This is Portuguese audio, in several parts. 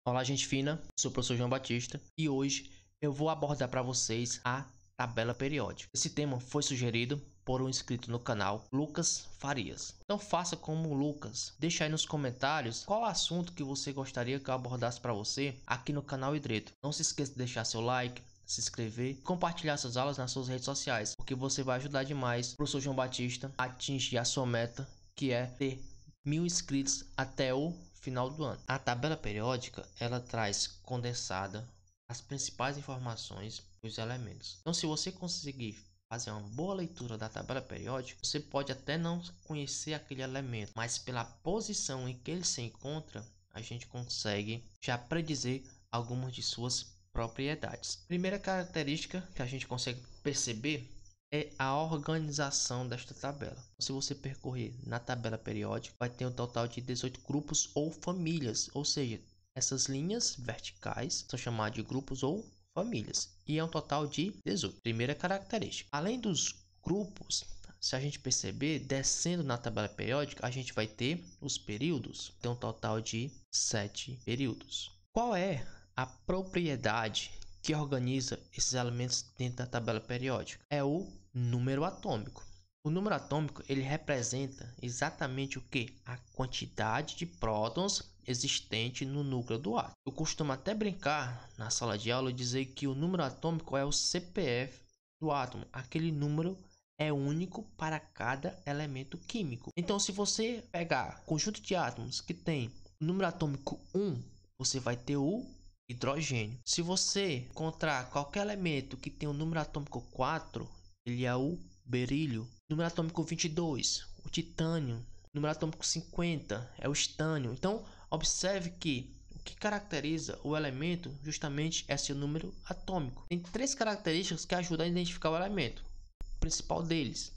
Olá, gente fina, sou o professor João Batista e hoje eu vou abordar para vocês a tabela periódica. Esse tema foi sugerido por um inscrito no canal, Lucas Farias. Então faça como o Lucas, deixa aí nos comentários qual assunto que você gostaria que eu abordasse para você aqui no canal Hidreto. Não se esqueça de deixar seu like, se inscrever e compartilhar essas aulas nas suas redes sociais, porque você vai ajudar demais o professor João Batista a atingir a sua meta, que é ter 1000 inscritos até o final do ano. A tabela periódica ela traz condensada as principais informações dos elementos. Então, se você conseguir fazer uma boa leitura da tabela periódica, você pode até não conhecer aquele elemento, mas pela posição em que ele se encontra, a gente consegue já predizer algumas de suas propriedades. Primeira característica que a gente consegue perceber é a organização desta tabela. Se você percorrer na tabela periódica, vai ter um total de 18 grupos ou famílias, ou seja, essas linhas verticais são chamadas de grupos ou famílias, e é um total de 18. Primeira característica. Além dos grupos, se a gente perceber, descendo na tabela periódica, a gente vai ter os períodos, tem um total de 7 períodos. Qual é a propriedade que organiza esses elementos dentro da tabela periódica? É o número atômico. O número atômico ele representa exatamente o que? A quantidade de prótons existente no núcleo do átomo. Eu costumo até brincar na sala de aula e dizer que o número atômico é o CPF do átomo. Aquele número é único para cada elemento químico. Então, se você pegar conjunto de átomos que tem o número atômico 1, você vai ter o hidrogênio. Se você encontrar qualquer elemento que tem o número atômico 4, ele é o berílio. Número atômico 22, o titânio. Número atômico 50 é o estânio. Então, observe que o que caracteriza o elemento justamente é seu número atômico. Tem 3 características que ajudam a identificar o elemento. O principal deles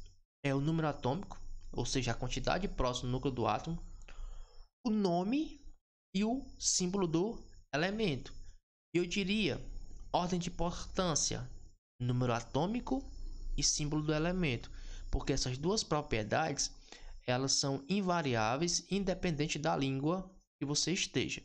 é o número atômico, ou seja, a quantidade próxima do núcleo do átomo, o nome e o símbolo do elemento. Eu diria ordem de importância, número atômico e símbolo do elemento, porque essas duas propriedades elas são invariáveis independente da língua que você esteja.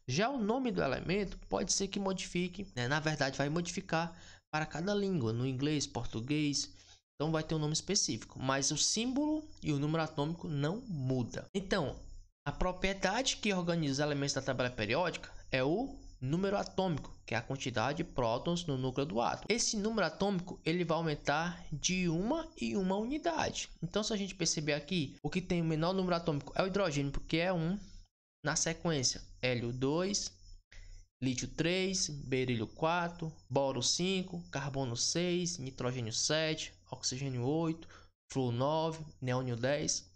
Já o nome do elemento pode ser que modifique, na verdade vai modificar para cada língua, no inglês, português, então vai ter um nome específico, mas o símbolo e o número atômico não muda. Então, a propriedade que organiza os elementos da tabela periódica é o número atômico, que é a quantidade de prótons no núcleo do átomo. Esse número atômico ele vai aumentar de uma em uma unidade. Então, se a gente perceber aqui, o que tem o menor número atômico é o hidrogênio, porque é 1. Na sequência, hélio 2, lítio 3, berílio 4, boro 5, carbono 6, nitrogênio 7, oxigênio 8, flúor 9, neônio 10.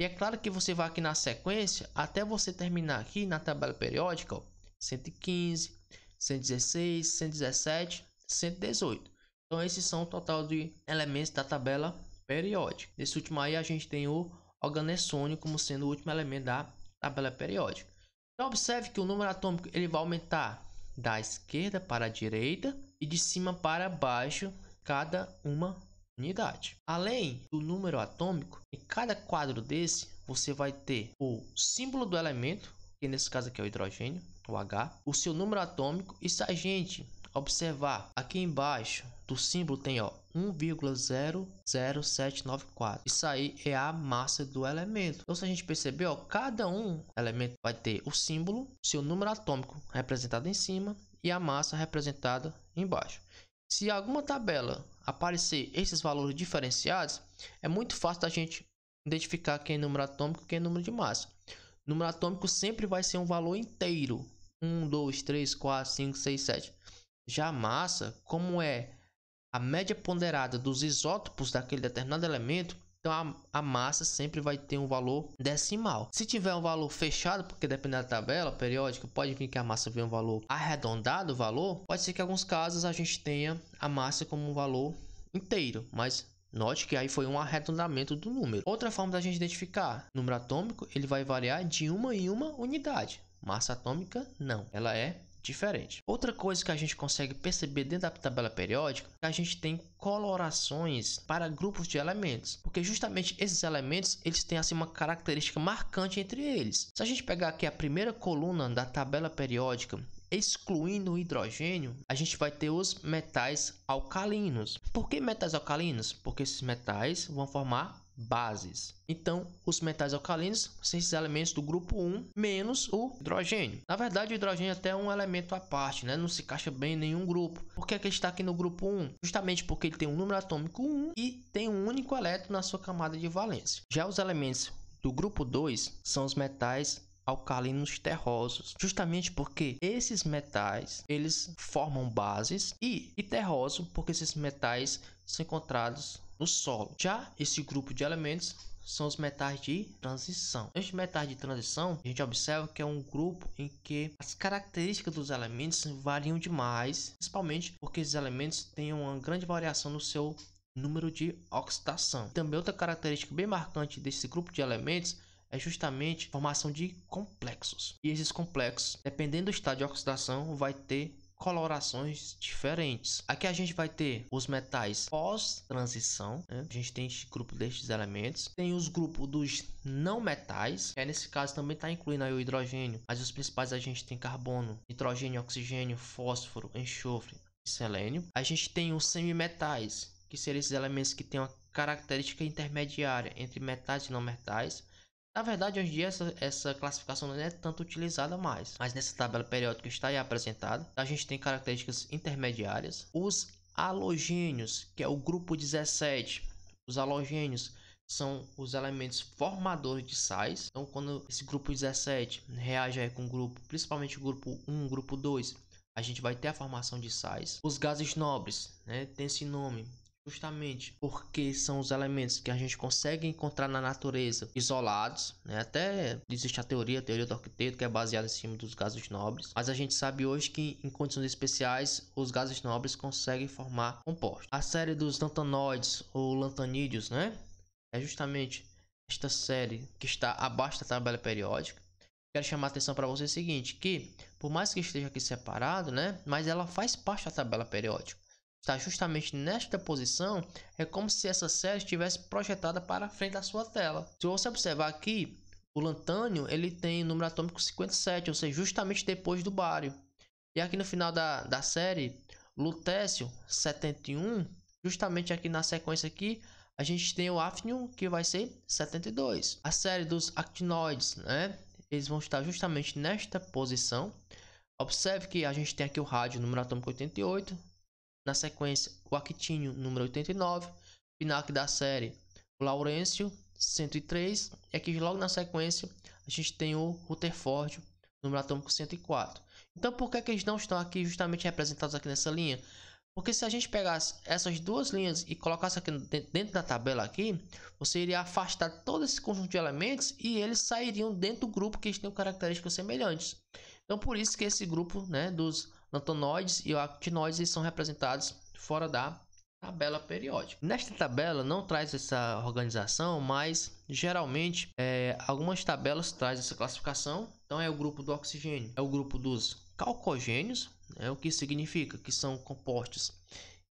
E é claro que você vai aqui na sequência até você terminar aqui na tabela periódica, ó, 115, 116, 117, 118. Então esses são o total de elementos da tabela periódica. Nesse último aí a gente tem o organessônio como sendo o último elemento da tabela periódica. Então observe que o número atômico ele vai aumentar da esquerda para a direita e de cima para baixo cada uma unidade. Além do número atômico, em cada quadro desse você vai ter o símbolo do elemento, que nesse caso aqui é o hidrogênio, o H, o seu número atômico, e se a gente observar aqui embaixo do símbolo tem 1,00794. Isso aí é a massa do elemento. Então se a gente perceber, cada elemento vai ter o símbolo, seu número atômico representado em cima e a massa representada embaixo. Se alguma tabela aparecer esses valores diferenciados, é muito fácil da gente identificar quem é número atômico e quem é número de massa. O número atômico sempre vai ser um valor inteiro. 1, 2, 3, 4, 5, 6, 7. Já a massa, como é a média ponderada dos isótopos daquele determinado elemento, então a massa sempre vai ter um valor decimal. Se tiver um valor fechado, porque dependendo da tabela periódica, pode vir que a massa venha um valor arredondado, pode ser que em alguns casos a gente tenha a massa como um valor inteiro, mas note que aí foi um arredondamento do número. Outra forma da gente identificar número atômico, ele vai variar de uma em uma unidade. Massa atômica não, ela é diferente. Outra coisa que a gente consegue perceber dentro da tabela periódica é que a gente tem colorações para grupos de elementos, porque justamente esses elementos eles têm assim uma característica marcante entre eles. Se a gente pegar aqui a primeira coluna da tabela periódica, excluindo o hidrogênio, a gente vai ter os metais alcalinos. Por que metais alcalinos? Porque esses metais vão formar bases. Então, os metais alcalinos são esses elementos do grupo 1 menos o hidrogênio. Na verdade, o hidrogênio é até um elemento à parte, né? Não se encaixa bem em nenhum grupo. Por que ele está aqui no grupo 1? Justamente porque ele tem um número atômico 1 e tem um único elétron na sua camada de valência. Já os elementos do grupo 2 são os metais alcalinos terrosos, justamente porque esses metais eles formam bases, e terroso porque esses metais são encontrados no solo. Já esse grupo de elementos são os metais de transição. Esses metais de transição, a gente observa que é um grupo em que as características dos elementos variam demais, principalmente porque esses elementos têm uma grande variação no seu número de oxidação. Também outra característica bem marcante desse grupo de elementos é justamente a formação de complexos. E esses complexos, dependendo do estado de oxidação, vai ter colorações diferentes. Aqui a gente vai ter os metais pós-transição, né? A gente tem esse grupo destes elementos. Tem os grupos dos não metais, que nesse caso também está incluindo aí o hidrogênio, mas os principais a gente tem carbono, nitrogênio, oxigênio, fósforo, enxofre e selênio. A gente tem os semimetais, que seriam esses elementos que têm uma característica intermediária entre metais e não metais. Na verdade, hoje em dia essa classificação não é tanto utilizada mais, mas nessa tabela periódica está aí apresentada. A gente tem características intermediárias. Os halogênios, que é o grupo 17. Os halogênios são os elementos formadores de sais. Então, quando esse grupo 17 reage aí com o grupo, principalmente o grupo 1, grupo 2, a gente vai ter a formação de sais. Os gases nobres, né, tem esse nome justamente porque são os elementos que a gente consegue encontrar na natureza isolados, né? Até existe a teoria do octeto, que é baseada em cima dos gases nobres, mas a gente sabe hoje que em condições especiais os gases nobres conseguem formar compostos. A série dos lantanoides ou lantanídeos, né, é justamente esta série que está abaixo da tabela periódica. Quero chamar a atenção para você o seguinte, que por mais que esteja aqui separado, né, mas ela faz parte da tabela periódica. Está justamente nesta posição, é como se essa série estivesse projetada para frente da sua tela. Se você observar aqui, o lantânio ele tem número atômico 57, ou seja, justamente depois do bário. E aqui no final da série, lutécio 71, justamente aqui na sequência aqui, a gente tem o hafnium, que vai ser 72. A série dos actinoides, né, eles vão estar justamente nesta posição. Observe que a gente tem aqui o rádio, número atômico 88. Na sequência, o actínio número 89, final aqui da série, o laurêncio 103, e aqui logo na sequência a gente tem o rutherfórdio, número atômico 104. Então, por que eles não estão aqui justamente representados aqui nessa linha? Porque se a gente pegasse essas duas linhas e colocasse aqui dentro da tabela aqui, você iria afastar todo esse conjunto de elementos e eles sairiam dentro do grupo que eles têm características semelhantes. Então, por isso que esse grupo, né, dos lantanoides e actinoides são representados fora da tabela periódica. Nesta tabela não traz essa organização, mas geralmente algumas tabelas trazem essa classificação. Então é o grupo do oxigênio, é o grupo dos calcogênios, o que significa que são compostos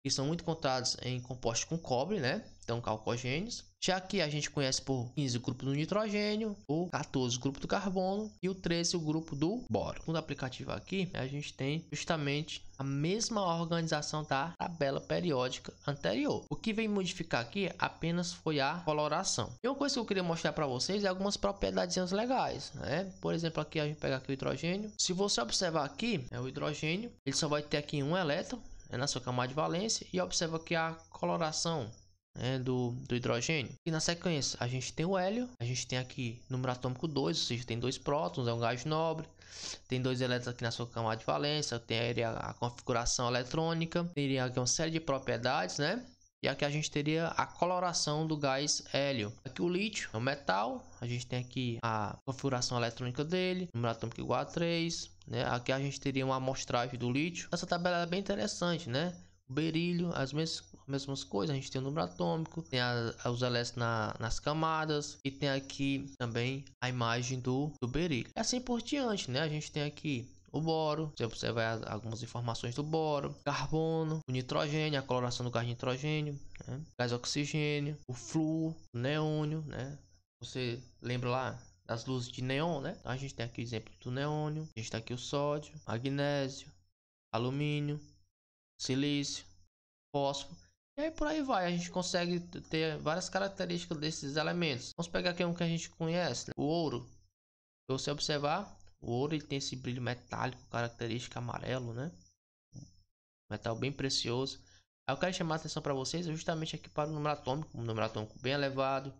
que são muito encontrados em compostos com cobre, né? Então, calcogênios. Já que a gente conhece por 15 o grupo do nitrogênio, o 14 o grupo do carbono e o 13 o grupo do boro. No aplicativo aqui, a gente tem justamente a mesma organização da tabela periódica anterior. O que vem modificar aqui apenas foi a coloração. E uma coisa que eu queria mostrar para vocês é algumas propriedades legais, né? Por exemplo, aqui a gente pega aqui o hidrogênio. Se você observar aqui, o hidrogênio, ele só vai ter aqui um elétron na sua camada de valência, e observa que a coloração do hidrogênio. E na sequência a gente tem o hélio, a gente tem aqui número atômico 2, ou seja, tem 2 prótons, é um gás nobre, tem 2 elétrons aqui na sua camada de valência, tem a configuração eletrônica, teria aqui uma série de propriedades, né? E aqui a gente teria a coloração do gás hélio. Aqui o lítio é um metal, a gente tem aqui a configuração eletrônica dele, número atômico igual a 3, né? Aqui a gente teria uma amostragem do lítio. Essa tabela é bem interessante, né? O berílio, as mesmas coisas, a gente tem o número atômico, tem os elétrons nas camadas, e tem aqui também a imagem do berílio. E assim por diante, né? A gente tem aqui o boro. Você observa algumas informações do boro, carbono, o nitrogênio, a coloração do gás nitrogênio, né? Gás oxigênio, o flúor, o neônio, né? Você lembra lá das luzes de neon, né? Então a gente tem aqui o exemplo do neônio, a gente tem aqui o sódio, magnésio, alumínio, silício, fósforo. E aí por aí vai, a gente consegue ter várias características desses elementos. Vamos pegar aqui um que a gente conhece, né? O ouro. Se você observar, o ouro ele tem esse brilho metálico, característica amarelo, né? Metal bem precioso. Aí eu quero chamar a atenção para vocês justamente aqui para o número atômico, um número atômico bem elevado.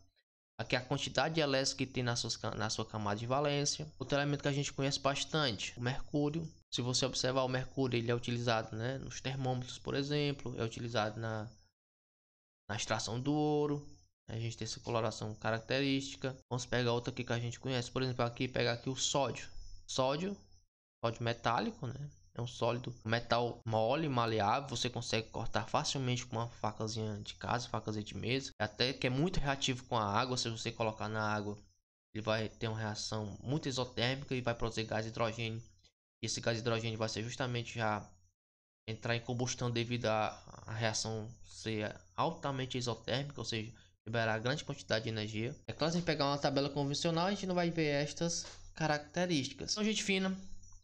Aqui a quantidade de elétrons que tem na sua camada de valência. Outro elemento que a gente conhece bastante, o mercúrio. Se você observar, o mercúrio ele é utilizado, né, nos termômetros, por exemplo, é utilizado na extração do ouro. A gente tem essa coloração característica. Vamos pegar outra aqui que a gente conhece, por exemplo, aqui pegar aqui o sódio. Sódio metálico, né? É um sólido, metal mole, maleável, você consegue cortar facilmente com uma facazinha de casa, facazinha de mesa, até que é muito reativo com a água. Se você colocar na água, ele vai ter uma reação muito exotérmica e vai produzir gás hidrogênio. E esse gás hidrogênio vai ser justamente já entrar em combustão devido à reação ser altamente exotérmica, ou seja, liberar grande quantidade de energia. É claro, se a gente pegar uma tabela convencional, a gente não vai ver estas características. Então, gente fina,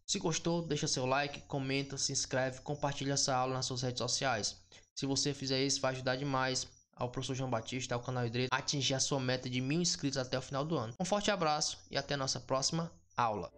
se gostou, deixa seu like, comenta, se inscreve, compartilha essa aula nas suas redes sociais. Se você fizer isso, vai ajudar demais ao professor João Batista, ao canal Hidreto, a atingir a sua meta de 1000 inscritos até o final do ano. Um forte abraço e até a nossa próxima aula.